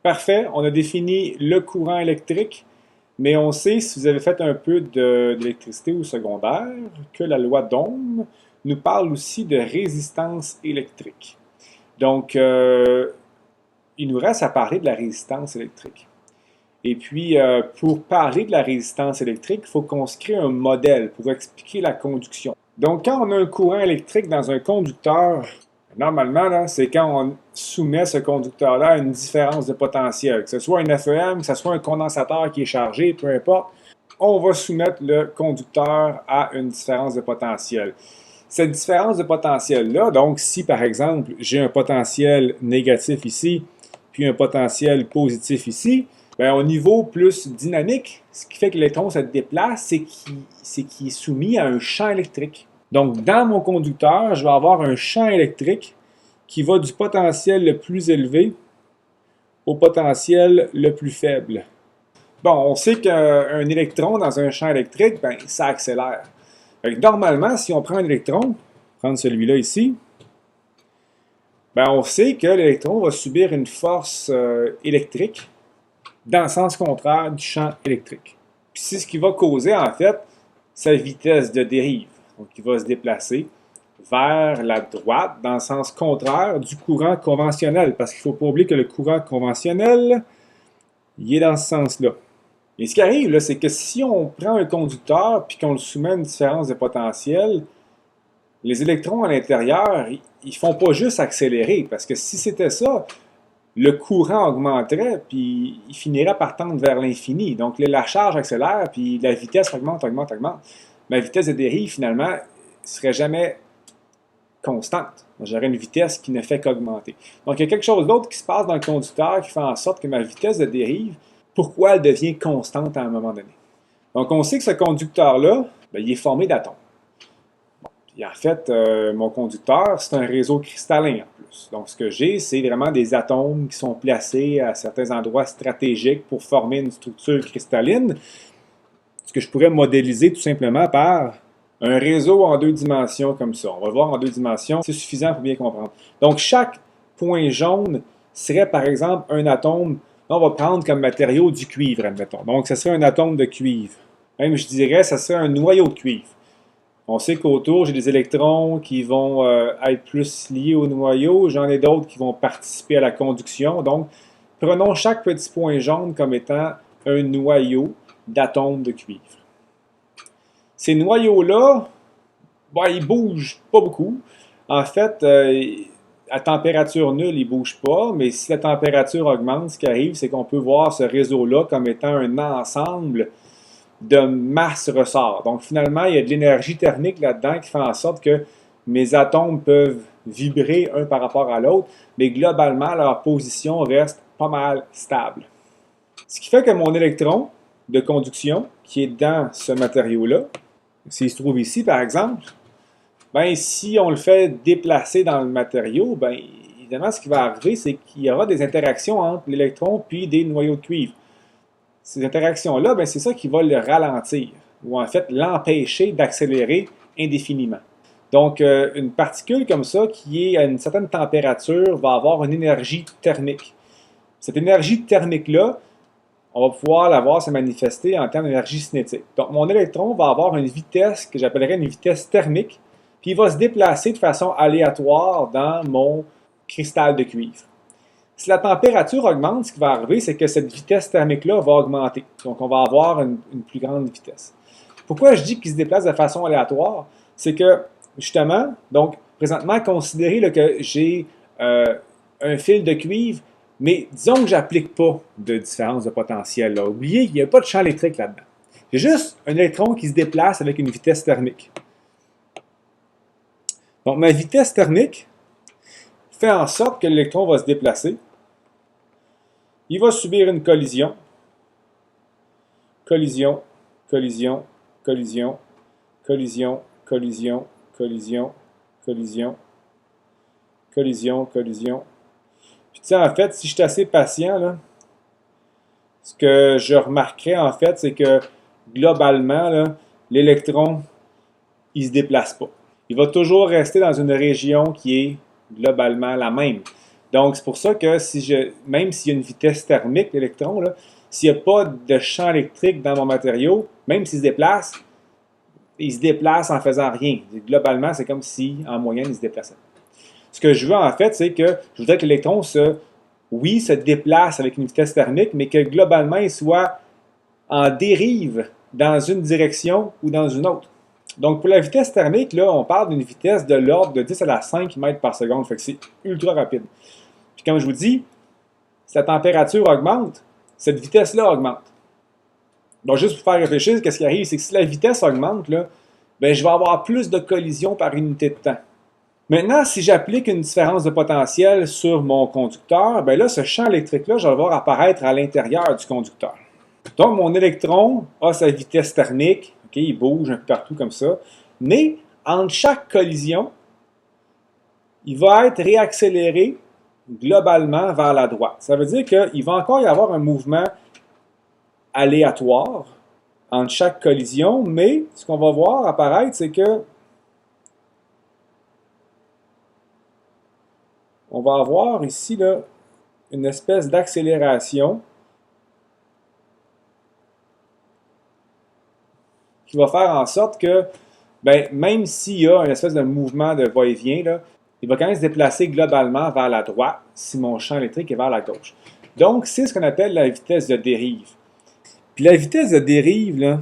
Parfait, on a défini le courant électrique, mais on sait, si vous avez fait un peu d'électricité au secondaire, que la loi d'Ohm nous parle aussi de résistance électrique. Donc, il nous reste à parler de la résistance électrique. Et puis, pour parler de la résistance électrique, il faut qu'on se crée un modèle pour expliquer la conduction. Donc, quand on a un courant électrique dans un conducteur, normalement, c'est quand on soumet ce conducteur-là à une différence de potentiel, que ce soit un FEM, que ce soit un condensateur qui est chargé, peu importe, on va soumettre le conducteur à une différence de potentiel. Cette différence de potentiel-là, donc si par exemple j'ai un potentiel négatif ici, puis un potentiel positif ici, bien, au niveau plus dynamique, ce qui fait que l'électron se déplace, c'est qu'il est soumis à un champ électrique. Donc, dans mon conducteur, je vais avoir un champ électrique qui va du potentiel le plus élevé au potentiel le plus faible. Bon, on sait qu'un électron dans un champ électrique, ben, ça accélère. Normalement, si on prend un électron, prendre celui-là ici, ben, on sait que l'électron va subir une force électrique dans le sens contraire du champ électrique. Puis c'est ce qui va causer, en fait, sa vitesse de dérive. Donc, il va se déplacer vers la droite dans le sens contraire du courant conventionnel. Parce qu'il ne faut pas oublier que le courant conventionnel, il est dans ce sens-là. Et ce qui arrive, là, c'est que si on prend un conducteur et qu'on le soumet à une différence de potentiel, les électrons à l'intérieur, ils ne font pas juste accélérer. Parce que si c'était ça, le courant augmenterait, puis il finirait par tendre vers l'infini. Donc, la charge accélère, puis la vitesse augmente. Ma vitesse de dérive, finalement, ne serait jamais constante. J'aurais une vitesse qui ne fait qu'augmenter. Donc, il y a quelque chose d'autre qui se passe dans le conducteur qui fait en sorte que ma vitesse de dérive, pourquoi elle devient constante à un moment donné. Donc, on sait que ce conducteur-là, bien, il est formé d'atomes. Et en fait, mon conducteur, c'est un réseau cristallin en plus. Donc, ce que j'ai, c'est vraiment des atomes qui sont placés à certains endroits stratégiques pour former une structure cristalline. Ce que je pourrais modéliser tout simplement par un réseau en 2 dimensions comme ça. On va le voir en 2 dimensions, c'est suffisant pour bien comprendre. Donc, chaque point jaune serait par exemple un atome. On va prendre comme matériau du cuivre, admettons. Donc, ce serait un atome de cuivre. Même, je dirais, ce serait un noyau de cuivre. On sait qu'autour, j'ai des électrons qui vont être plus liés au noyau. J'en ai d'autres qui vont participer à la conduction. Donc, prenons chaque petit point jaune comme étant un noyau d'atomes de cuivre. Ces noyaux-là, ben, ils ne bougent pas beaucoup. En fait, à température nulle, ils ne bougent pas, mais si la température augmente, ce qui arrive, c'est qu'on peut voir ce réseau-là comme étant un ensemble de masse ressort. Donc, finalement, il y a de l'énergie thermique là-dedans qui fait en sorte que mes atomes peuvent vibrer un par rapport à l'autre, mais globalement, leur position reste pas mal stable. Ce qui fait que mon électron de conduction, qui est dans ce matériau-là, s'il se trouve ici, par exemple, ben, si on le fait déplacer dans le matériau, ben, évidemment, ce qui va arriver, c'est qu'il y aura des interactions entre l'électron puis des noyaux de cuivre. Ces interactions-là, ben, c'est ça qui va le ralentir, ou en fait l'empêcher d'accélérer indéfiniment. Donc, une particule comme ça, qui est à une certaine température, va avoir une énergie thermique. Cette énergie thermique-là, on va pouvoir la voir se manifester en termes d'énergie cinétique. Donc, mon électron va avoir une vitesse que j'appellerais une vitesse thermique, puis il va se déplacer de façon aléatoire dans mon cristal de cuivre. Si la température augmente, ce qui va arriver, c'est que cette vitesse thermique-là va augmenter. Donc, on va avoir une plus grande vitesse. Pourquoi je dis qu'il se déplace de façon aléatoire? C'est que, justement, donc, présentement, considérez là, que j'ai un fil de cuivre, mais disons que je n'applique pas de différence de potentiel. Là. Oubliez qu'il n'y a pas de champ électrique là-dedans. J'ai juste un électron qui se déplace avec une vitesse thermique. Donc, ma vitesse thermique fait en sorte que l'électron va se déplacer. Il va subir une collision. Collision, collision, collision, collision, collision, collision, collision, collision, collision. Puis tu sais, en fait, si je suis assez patient, là, ce que je remarquerai, en fait, c'est que globalement, l'électron, il ne se déplace pas. Il va toujours rester dans une région qui est globalement la même. Donc, c'est pour ça que même s'il y a une vitesse thermique, l'électron, s'il n'y a pas de champ électrique dans mon matériau, même s'il se déplace, il se déplace en faisant rien. Globalement, c'est comme si, en moyenne, il se déplaçait. Ce que je veux, en fait, c'est que je voudrais que l'électron se déplace avec une vitesse thermique, mais que globalement, il soit en dérive dans une direction ou dans une autre. Donc, pour la vitesse thermique, là, on parle d'une vitesse de l'ordre de 10 à la 5 mètres par seconde. Fait que c'est ultra rapide. Puis comme je vous dis, si la température augmente, cette vitesse-là augmente. Donc, juste pour faire réfléchir, qu'est-ce qui arrive, c'est que si la vitesse augmente, là, ben, je vais avoir plus de collisions par unité de temps. Maintenant, si j'applique une différence de potentiel sur mon conducteur, ben là, ce champ électrique-là, je vais le voir apparaître à l'intérieur du conducteur. Donc, mon électron a sa vitesse thermique, okay, il bouge un peu partout comme ça, mais entre chaque collision, il va être réaccéléré globalement vers la droite. Ça veut dire qu'il va encore y avoir un mouvement aléatoire entre chaque collision, mais ce qu'on va voir apparaître, c'est que on va avoir ici là, une espèce d'accélération qui va faire en sorte que, ben, même s'il y a une espèce de mouvement de va-et-vient, là, il va quand même se déplacer globalement vers la droite si mon champ électrique est vers la gauche. Donc, c'est ce qu'on appelle la vitesse de dérive. Puis la vitesse de dérive, là,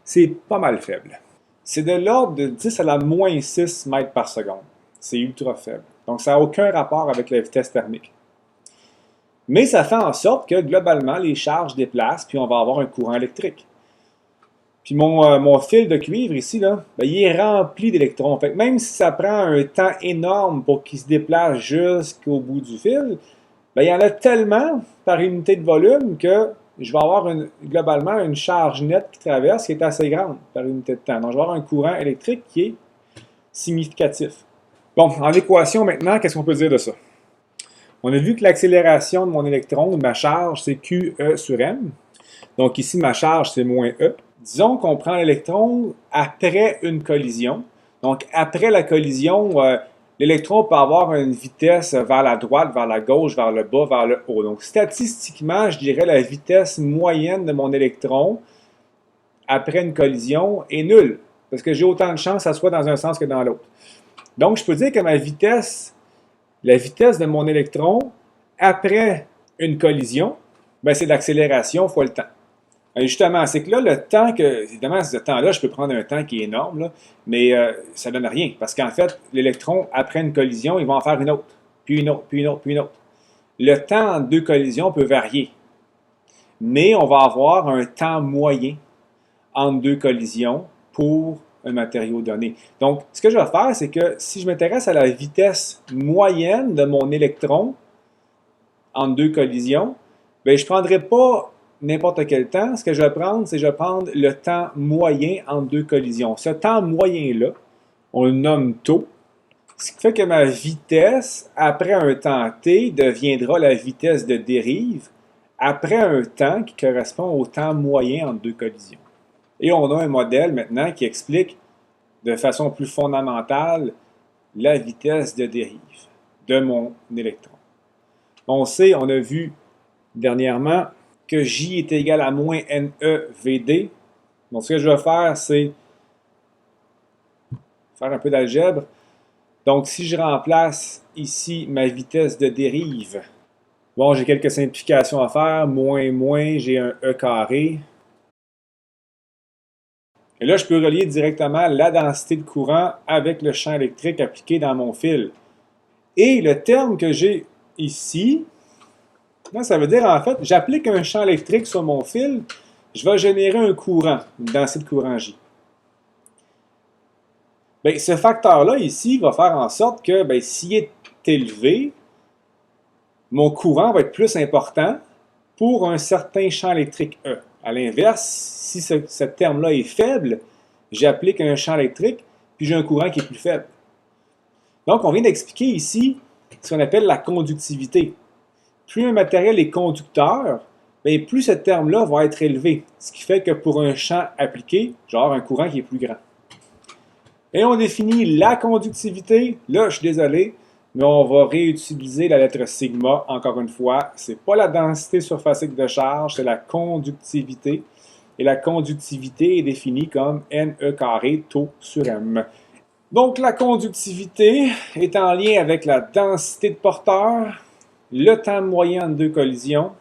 c'est pas mal faible. C'est de l'ordre de 10 à la moins 6 mètres par seconde. C'est ultra faible. Donc, ça n'a aucun rapport avec la vitesse thermique. Mais ça fait en sorte que, globalement, les charges déplacent, puis on va avoir un courant électrique. Puis mon fil de cuivre ici, là, ben, il est rempli d'électrons. Fait que même si ça prend un temps énorme pour qu'il se déplace jusqu'au bout du fil, ben, il y en a tellement par unité de volume que je vais avoir globalement une charge nette qui traverse qui est assez grande par unité de temps. Donc, je vais avoir un courant électrique qui est significatif. Bon, en équation maintenant, qu'est-ce qu'on peut dire de ça? On a vu que l'accélération de mon électron, de ma charge, c'est QE sur M. Donc ici, ma charge, c'est moins E. Disons qu'on prend l'électron après une collision. Donc après la collision, l'électron peut avoir une vitesse vers la droite, vers la gauche, vers le bas, vers le haut. Donc statistiquement, je dirais la vitesse moyenne de mon électron après une collision est nulle. Parce que j'ai autant de chances que ça soit dans un sens que dans l'autre. Donc je peux dire que la vitesse de mon électron après une collision, ben, c'est l'accélération fois le temps. Et justement, c'est que là, le temps que, évidemment, ce temps-là, je peux prendre un temps qui est énorme, là, mais ça ne donne rien. Parce qu'en fait, l'électron, après une collision, il va en faire une autre, puis une autre, puis une autre, puis une autre. Le temps entre deux collisions peut varier. Mais on va avoir un temps moyen entre deux collisions pour un matériau donné. Donc, ce que je vais faire, c'est que si je m'intéresse à la vitesse moyenne de mon électron entre deux collisions, bien, je ne prendrai pas n'importe quel temps. Ce que je vais prendre, c'est que je vais prendre le temps moyen entre deux collisions. Ce temps moyen-là, on le nomme taux, ce qui fait que ma vitesse, après un temps t, deviendra la vitesse de dérive après un temps qui correspond au temps moyen entre deux collisions. Et on a un modèle maintenant qui explique de façon plus fondamentale la vitesse de dérive de mon électron. On sait, on a vu dernièrement que J est égal à moins NE-VD. Donc, ce que je vais faire, c'est faire un peu d'algèbre. Donc, si je remplace ici ma vitesse de dérive, bon, j'ai quelques simplifications à faire. Moins, j'ai un E carré. Et là, je peux relier directement la densité de courant avec le champ électrique appliqué dans mon fil. Et le terme que j'ai ici, là, ça veut dire en fait, j'applique un champ électrique sur mon fil, je vais générer un courant, une densité de courant J. Bien, ce facteur-là ici va faire en sorte que bien, s'il est élevé, mon courant va être plus important pour un certain champ électrique E. À l'inverse, si ce terme-là est faible, j'applique un champ électrique, puis j'ai un courant qui est plus faible. Donc, on vient d'expliquer ici ce qu'on appelle la conductivité. Plus un matériel est conducteur, bien, plus ce terme-là va être élevé. Ce qui fait que pour un champ appliqué, genre un courant qui est plus grand. Et on définit la conductivité. Là, je suis désolé, mais on va réutiliser la lettre sigma, encore une fois. C'est pas la densité surfacique de charge, c'est la conductivité. Et la conductivité est définie comme NE carré tau sur M. Donc la conductivité est en lien avec la densité de porteur, le temps moyen entre deux collisions.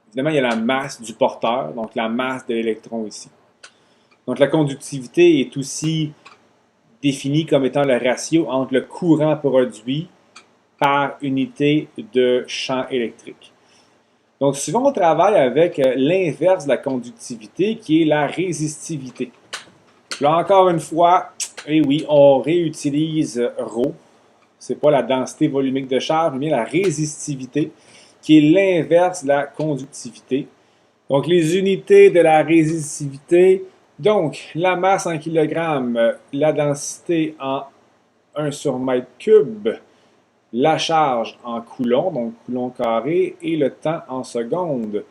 Évidemment, il y a la masse du porteur, donc la masse de l'électron ici. Donc la conductivité est aussi définie comme étant le ratio entre le courant produit par unité de champ électrique. Donc souvent on travaille avec l'inverse de la conductivité qui est la résistivité. Là encore une fois, eh oui, on réutilise ρ. C'est pas la densité volumique de charge, mais bien la résistivité qui est l'inverse de la conductivité. Donc les unités de la résistivité, donc la masse en kilogrammes, la densité en 1 sur mètre cube, la charge en coulomb, donc coulomb carré, et le temps en secondes.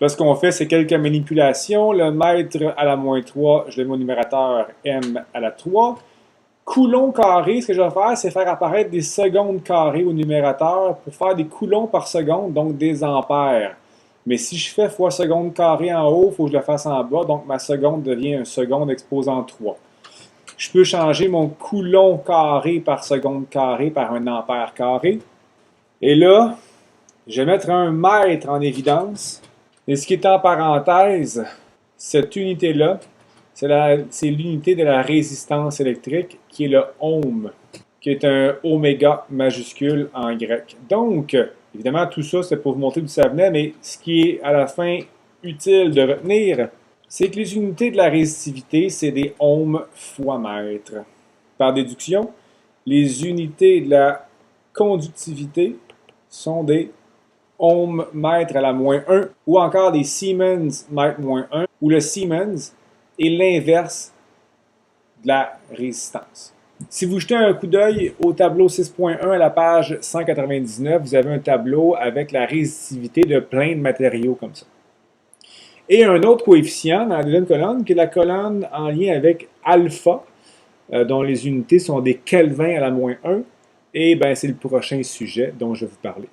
Là, ce qu'on fait, c'est quelques manipulations. Le mètre à la moins 3, je le mets au numérateur M à la 3. Coulomb carré, ce que je vais faire, c'est faire apparaître des secondes carrées au numérateur pour faire des coulombs par seconde, donc des ampères. Mais si je fais fois seconde carrée en haut, il faut que je le fasse en bas, donc ma seconde devient un seconde exposant 3. Je peux changer mon coulomb carré par seconde carré par un ampère carré. Et là, je vais mettre un mètre en évidence. Et ce qui est en parenthèse, cette unité-là, c'est l'unité de la résistance électrique qui est le ohm, qui est un oméga majuscule en grec. Donc, évidemment, tout ça, c'est pour vous montrer d'où ça venait, mais ce qui est à la fin utile de retenir, c'est que les unités de la résistivité, c'est des ohms fois mètre. Par déduction, les unités de la conductivité sont des ohms mètre à la moins 1 ou encore des Siemens mètre moins 1 où le Siemens est l'inverse de la résistance. Si vous jetez un coup d'œil au tableau 6.1 à la page 199, vous avez un tableau avec la résistivité de plein de matériaux comme ça. Et un autre coefficient dans la deuxième colonne, qui est la colonne en lien avec alpha, dont les unités sont des kelvins à la moins 1. Et bien, c'est le prochain sujet dont je vais vous parler.